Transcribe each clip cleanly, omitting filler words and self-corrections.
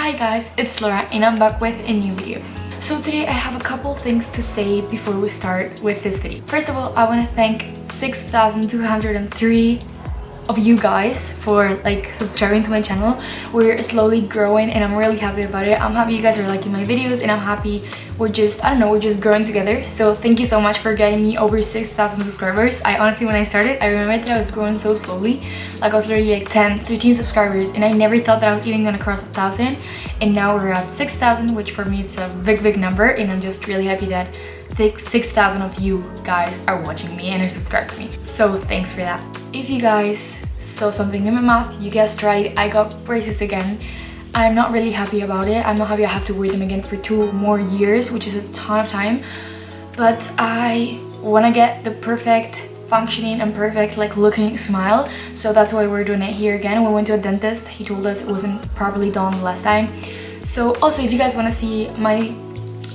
Hi guys, it's Laura and I'm back with a new video. So today I have a couple things to say before we start with this video. First of all, I want to thank 6,203 of you guys for subscribing to my channel. We're slowly growing and I'm really happy about it. I'm happy you guys are liking my videos and I'm happy we're just growing together. So thank you so much for getting me over 6,000 subscribers. I honestly, when I started, I remember that I was growing so slowly. Like I was literally like 10, 13 subscribers and I never thought that I was even gonna cross 1,000, and now we're at 6,000, which for me it's a big number, and I'm just really happy that 6,000 of you guys are watching me and are subscribed to me. So thanks for that. If you guys saw something in my mouth, you guessed right, I got braces again. I'm not really happy about it. I'm not happy I have to wear them again for 2 more years, which is a ton of time. But I want to get the perfect functioning and perfect looking smile. So that's why we're doing it here again. We went to a dentist. He told us it wasn't properly done last time. So also, if you guys want to see my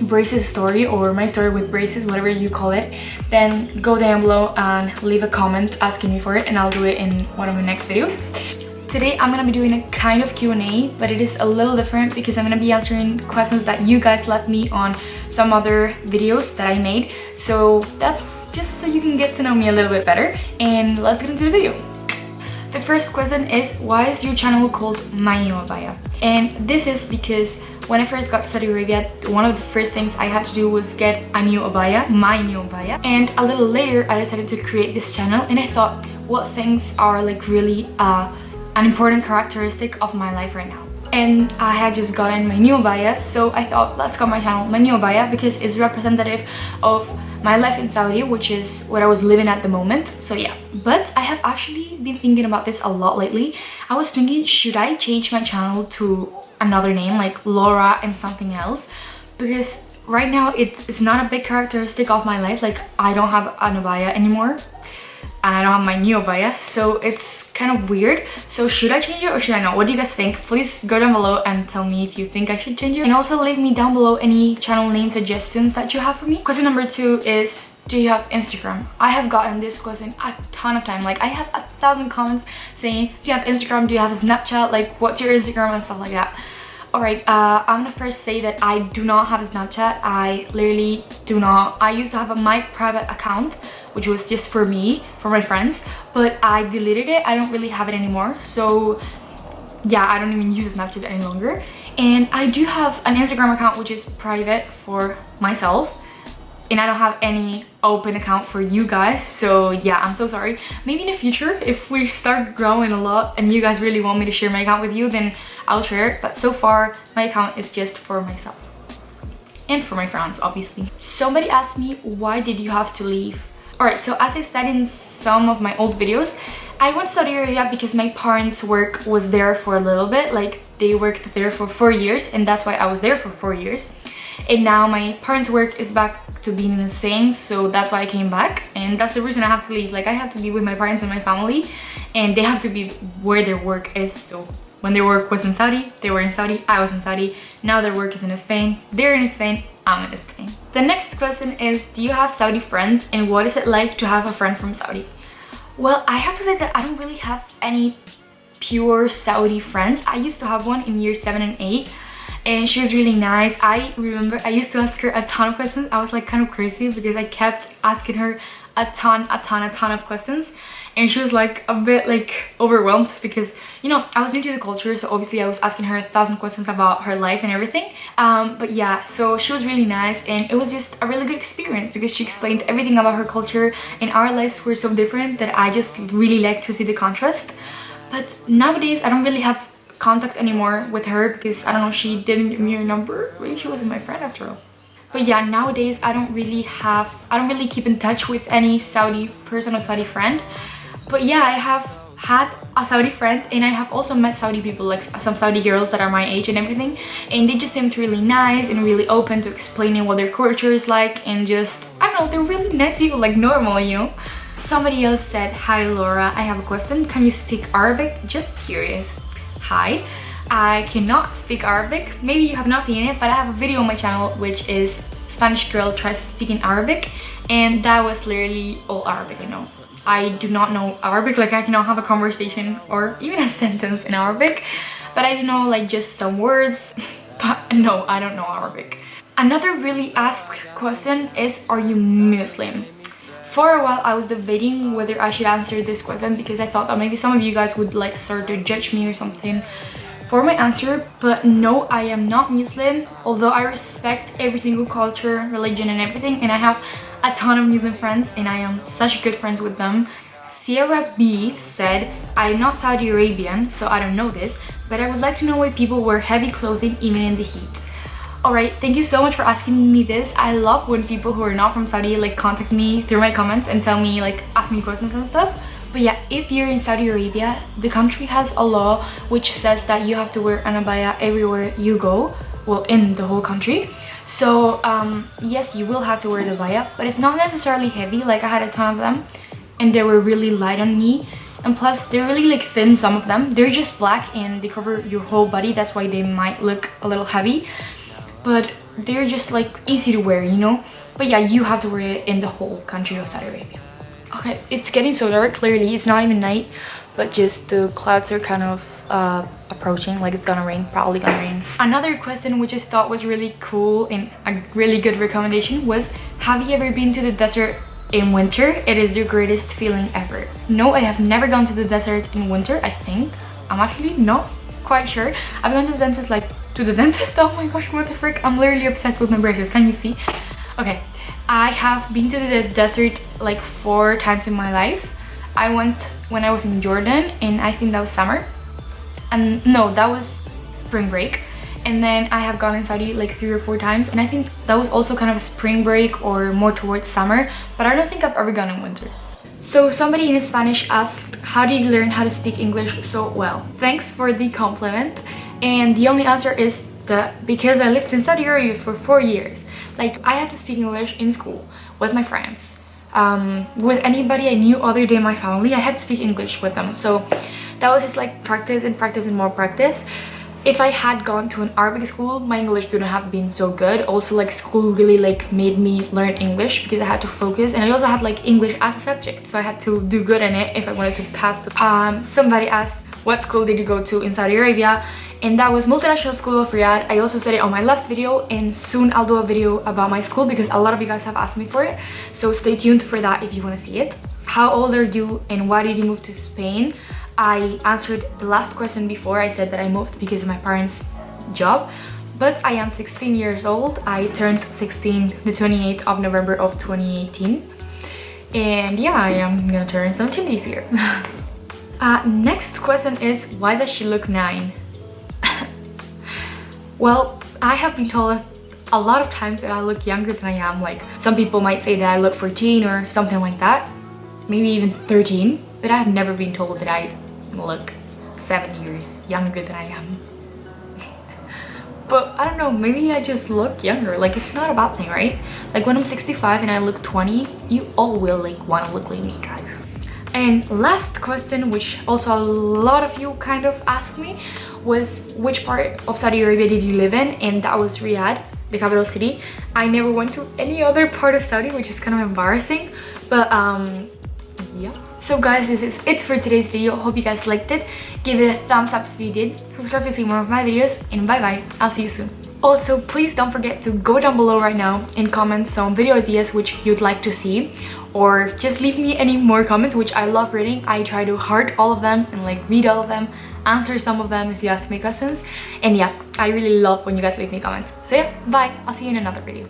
braces story or my story with braces, whatever you call it, then go down below and leave a comment asking me for it and I'll do it in one of my next videos. Today I'm gonna be doing a kind of Q&A, but it is a little different because I'm gonna be answering questions that you guys left me on some other videos that I made. So that's just so you can get to know me a little bit better, and let's get into the video. The first question is, why is your channel called My New Abaya? And this is because when I first got to Saudi Arabia, one of the first things I had to do was get a new abaya, my new abaya. And a little later, I decided to create this channel, and I thought, what things are really an important characteristic of my life right now? And I had just gotten my new abaya, so I thought, let's call my channel My New Abaya because it's representative of my life in Saudi, which is what I was living at the moment. So yeah, but I have actually been thinking about this a lot lately. I was thinking, should I change my channel to another name like Laura and something else? Because right now it's not a big characteristic of my life. Like, I don't have an abaya anymore and I don't have my new abaya, so it's kind of weird. So should I change it or should I not? What do you guys think? Please go down below and tell me if you think I should change it, and also leave me down below any channel name suggestions that you have for me. Question number 2 is, do you have Instagram? I have gotten this question a ton of time. Like, I have 1,000 comments saying, do you have Instagram? Do you have a Snapchat? Like, what's your Instagram and stuff like that. Alright, I'm gonna first say that I do not have a Snapchat. I literally do not. I used to have my private account, which was just for me, for my friends, but I deleted it. I don't really have it anymore. So yeah, I don't even use Snapchat any longer. And I do have an Instagram account, which is private for myself, and I don't have any open account for you guys. So yeah, I'm so sorry. Maybe in the future, if we start growing a lot and you guys really want me to share my account with you, then I'll share it. But so far, my account is just for myself and for my friends, obviously. Somebody asked me, why did you have to leave? Alright, so as I said in some of my old videos, I went to Saudi Arabia because my parents' work was there for a little bit. Like, they worked there for 4 years, and that's why I was there for 4 years. And now my parents' work is back to being in Spain, so that's why I came back, and that's the reason I have to leave. Like, I have to be with my parents and my family, and they have to be where their work is. So when their work was in Saudi, they were in Saudi, I was in Saudi. Now their work is in Spain, they're in Spain, I'm in Spain. The next question is, do you have Saudi friends, and what is it like to have a friend from Saudi? Well, I have to say that I don't really have any pure Saudi friends. I used to have one in year 7 and 8. And she was really nice. I remember I used to ask her a ton of questions. I was like kind of crazy because I kept asking her a ton of questions, and she was like a bit overwhelmed because, you know, I was new to the culture, so obviously I was asking her 1,000 questions about her life and everything. But yeah, so she was really nice, and it was just a really good experience because she explained everything about her culture, and our lives were so different that I just really like to see the contrast. But nowadays I don't really have contact anymore with her because, I don't know, she didn't give me her number. Maybe she wasn't my friend after all. But yeah, nowadays I don't really keep in touch with any Saudi person or Saudi friend. But yeah, I have had a Saudi friend, and I have also met Saudi people, like some Saudi girls that are my age and everything, and they just seemed really nice and really open to explaining what their culture is like, and just, I don't know, they're really nice people, like normal, you know. Somebody else said, hi Laura, I have a question, can you speak Arabic? Just curious. Hi, I cannot speak Arabic. Maybe you have not seen it, but I have a video on my channel which is Spanish girl tries speaking Arabic, and that was literally all Arabic I know. I do not know Arabic, like I cannot have a conversation or even a sentence in Arabic. but I don't know like just some words. But no, I don't know Arabic. Another really asked question is, are you Muslim? For a while I was debating whether I should answer this question because I thought that maybe some of you guys would like start to judge me or something for my answer, but no, I am not Muslim, although I respect every single culture, religion and everything, and I have a ton of Muslim friends and I am such good friends with them. Sierra B said, I'm not Saudi Arabian, so I don't know this, but I would like to know why people wear heavy clothing even in the heat. Alright, thank you so much for asking me this. I love when people who are not from Saudi like contact me through my comments and tell me like ask me questions and stuff. But yeah, if you're in Saudi Arabia, the country has a law which says that you have to wear an abaya everywhere you go, well, in the whole country. So yes, you will have to wear the abaya, but it's not necessarily heavy. Like I had a ton of them and they were really light on me, and plus they're really like thin. Some of them, they're just black and they cover your whole body, that's why they might look a little heavy, but they're just like easy to wear, you know. But yeah, you have to wear it in the whole country of Saudi Arabia. Okay, it's getting so dark. Clearly it's not even night, but just the clouds are kind of approaching, like it's gonna rain, probably gonna rain. Another question which I thought was really cool and a really good recommendation was, have you ever been to the desert in winter? It is the greatest feeling ever. No, I have never gone to the desert in winter. I think I'm actually not quite sure. I've gone to the dentist, like to the dentist. Oh my gosh, what the frick, I'm literally obsessed with my braces. Can you see? Okay, I have been to the desert like 4 times in my life. I went when I was in Jordan, and I think that was summer, and no, that was spring break. And then I have gone in Saudi like 3 or 4 times, and I think that was also kind of a spring break or more towards summer, but I don't think I've ever gone in winter. So somebody in Spanish asked, how did you learn how to speak English so well? Thanks for the compliment. And the only answer is that because I lived in Saudi Arabia for 4 years. Like I had to speak English in school with my friends, with anybody I knew other than my family. I had to speak English with them, so that was just like practice and practice and more practice. If I had gone to an Arabic school, my English couldn't have been so good. Also, like school really like made me learn English because I had to focus, and I also had like English as a subject, so I had to do good in it if I wanted to pass. Somebody asked, what school did you go to in Saudi Arabia? And that was Multinational School of Riyadh. I also said it on my last video, and soon I'll do a video about my school because a lot of you guys have asked me for it, so stay tuned for that if you want to see it. How old are you and why did you move to Spain? I answered the last question before. I said that I moved because of my parents' job, but I am 16 years old. I turned 16 the 28th of November of 2018, and yeah, I am gonna turn 17 this year. Next question is, why does she look 9? Well, I have been told a lot of times that I look younger than I am. Like some people might say that I look 14 or something like that, maybe even 13, but I have never been told that I look 7 years younger than I am. But I don't know, maybe I just look younger. Like it's not a bad thing, right? Like when I'm 65 and I look 20, you all will like want to look like me, guys. And last question, which also a lot of you kind of asked me, was which part of Saudi Arabia did you live in? And that was Riyadh, the capital city. I never went to any other part of Saudi, which is kind of embarrassing, but yeah. So guys, this is it for today's video. Hope you guys liked it. Give it a thumbs up if you did. Subscribe to see more of my videos, and bye bye. I'll see you soon. Also, please don't forget to go down below right now and comment some video ideas which you'd like to see, or just leave me any more comments, which I love reading. I try to heart all of them and like read all of them, answer some of them if you ask me questions, and yeah, I really love when you guys leave me comments. So yeah, bye. I'll see you in another video.